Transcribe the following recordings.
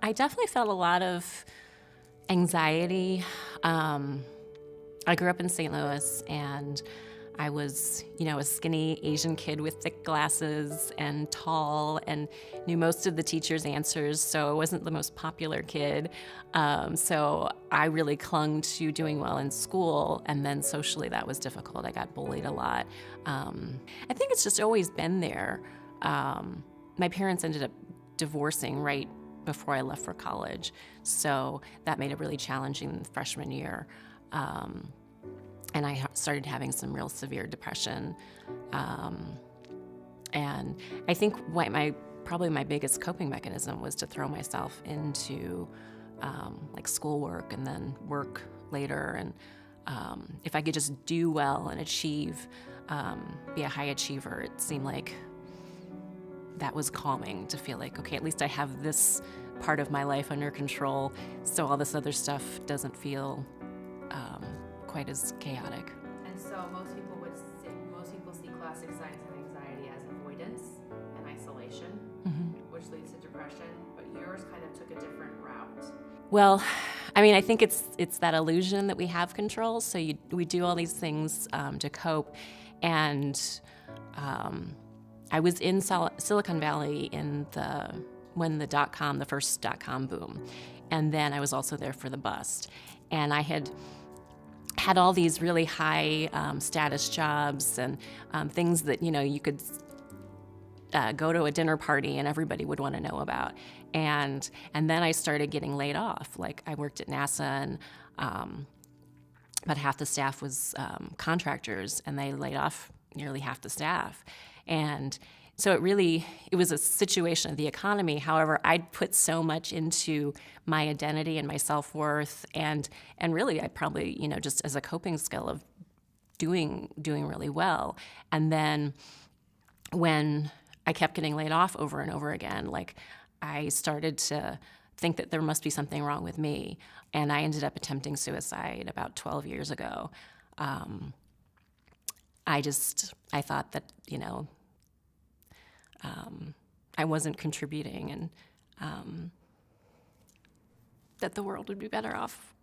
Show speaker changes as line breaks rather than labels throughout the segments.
I definitely felt a lot of anxiety. I grew up in St. Louis, and I was, a skinny Asian kid with thick glasses and tall and knew most of the teachers' answers, so I wasn't the most popular kid. So I really clung to doing well in school, and then socially that was difficult. I got bullied a lot. I think it's just always been there. My parents ended up divorcing right before I left for college, so that made it really challenging freshman year. And I started having some real severe depression. And I think probably my biggest coping mechanism was to throw myself into like schoolwork and then work later. And if I could just do well and achieve, be a high achiever, it seemed like that was calming to feel like, okay, at least I have this part of my life under control, so all this other stuff doesn't feel quite as chaotic.
And so most people see classic signs of anxiety as avoidance and isolation, which leads to depression, but yours kind of took a different route.
Well, I think it's that illusion that we have control, so we do all these things to cope. And I was in Silicon Valley when the first .com boom, and then I was also there for the bust. And I had all these really high status jobs and things that you could go to a dinner party and everybody would want to know about. And then I started getting laid off. Like, I worked at NASA, and about half the staff was contractors, and they laid off nearly half the staff. And so it was a situation of the economy. However, I'd put so much into my identity and my self-worth, and really I probably, just as a coping skill of doing really well. And then when I kept getting laid off over and over again, like, I started to think that there must be something wrong with me. And I ended up attempting suicide about 12 years ago. I thought that, I wasn't contributing, and that the world would be better off.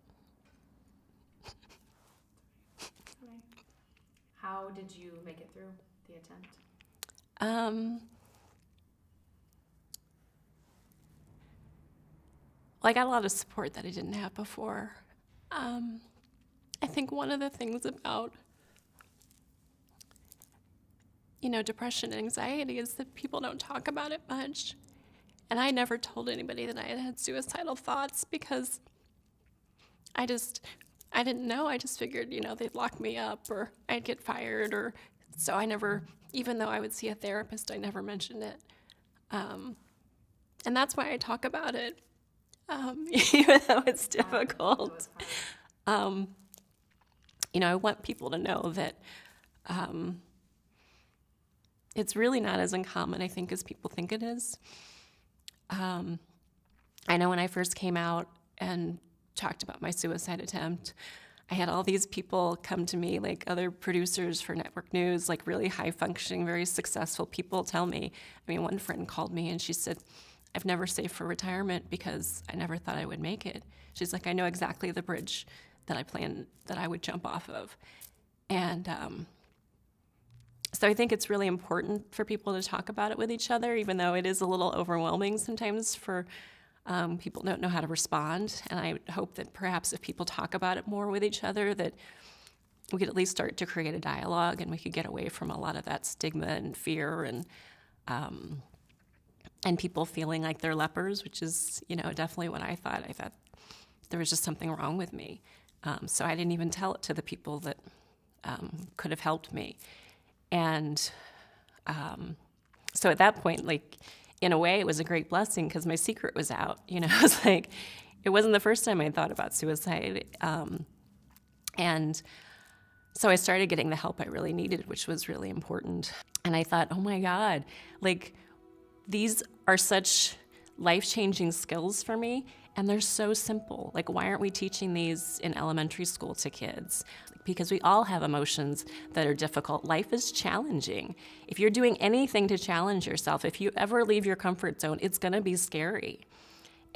How did you make it through the attempt?
Well, I got a lot of support that I didn't have before. I think one of the things about depression and anxiety is that people don't talk about it much. And I never told anybody that I had suicidal thoughts because I didn't know. I just figured, they'd lock me up or I'd get fired, so I never, even though I would see a therapist, I never mentioned it. And that's why I talk about it, even though it's difficult. I want people to know that it's really not as uncommon, I think, as people think it is. I know when I first came out and talked about my suicide attempt, I had all these people come to me, like other producers for network news, like really high-functioning, very successful people tell me. One friend called me and she said, I've never saved for retirement because I never thought I would make it. She's like, I know exactly the bridge that I planned that I would jump off of. And so I think it's really important for people to talk about it with each other, even though it is a little overwhelming sometimes for people don't know how to respond. And I hope that perhaps if people talk about it more with each other, that we could at least start to create a dialogue and we could get away from a lot of that stigma and fear and people feeling like they're lepers, which is, definitely what I thought. I thought there was just something wrong with me. So I didn't even tell it to the people that could have helped me. And so at that point, like, in a way, it was a great blessing because my secret was out. It was like, it wasn't the first time I thought about suicide. And so I started getting the help I really needed, which was really important. And I thought, oh my God, like, these are such life-changing skills for me, and they're so simple. Like, why aren't we teaching these in elementary school to kids? Because we all have emotions that are difficult. Life is challenging. If you're doing anything to challenge yourself, if you ever leave your comfort zone, it's gonna be scary.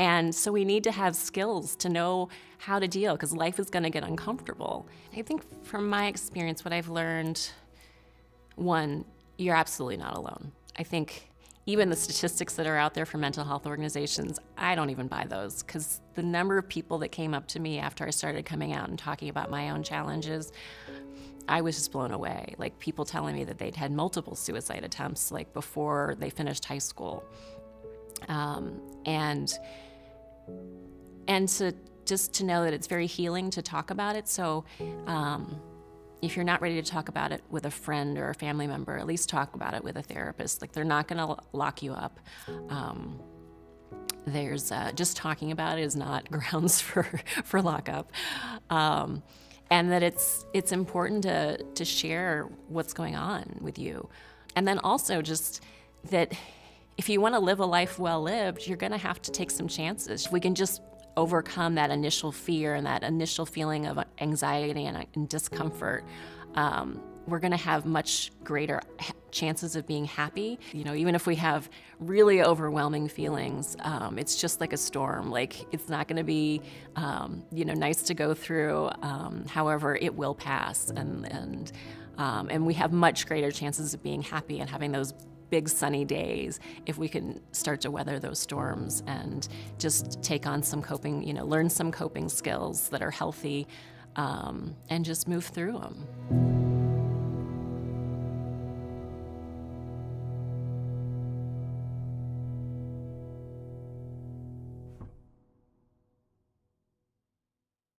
And so we need to have skills to know how to deal, because life is going to get uncomfortable. I think from my experience, what I've learned, one, you're absolutely not alone. I think even the statistics that are out there for mental health organizations, I don't even buy those, because the number of people that came up to me after I started coming out and talking about my own challenges, I was just blown away. Like, people telling me that they'd had multiple suicide attempts, like, before they finished high school. And to just to know that it's very healing to talk about it. So if you're not ready to talk about it with a friend or a family member, at least talk about it with a therapist. Like, they're not going to lock you up. There's just talking about it is not grounds for lockup. And that it's important to share what's going on with you. And then also just that if you want to live a life well lived, you're going to have to take some chances. If we can just overcome that initial fear and that initial feeling of anxiety and discomfort, we're going to have much greater chances of being happy. You know, even if we have really overwhelming feelings, it's just like a storm. Like, it's not going to be, nice to go through. However, it will pass, and we have much greater chances of being happy and having those big sunny days if we can start to weather those storms and just take on some coping, learn some coping skills that are healthy, and just move through them.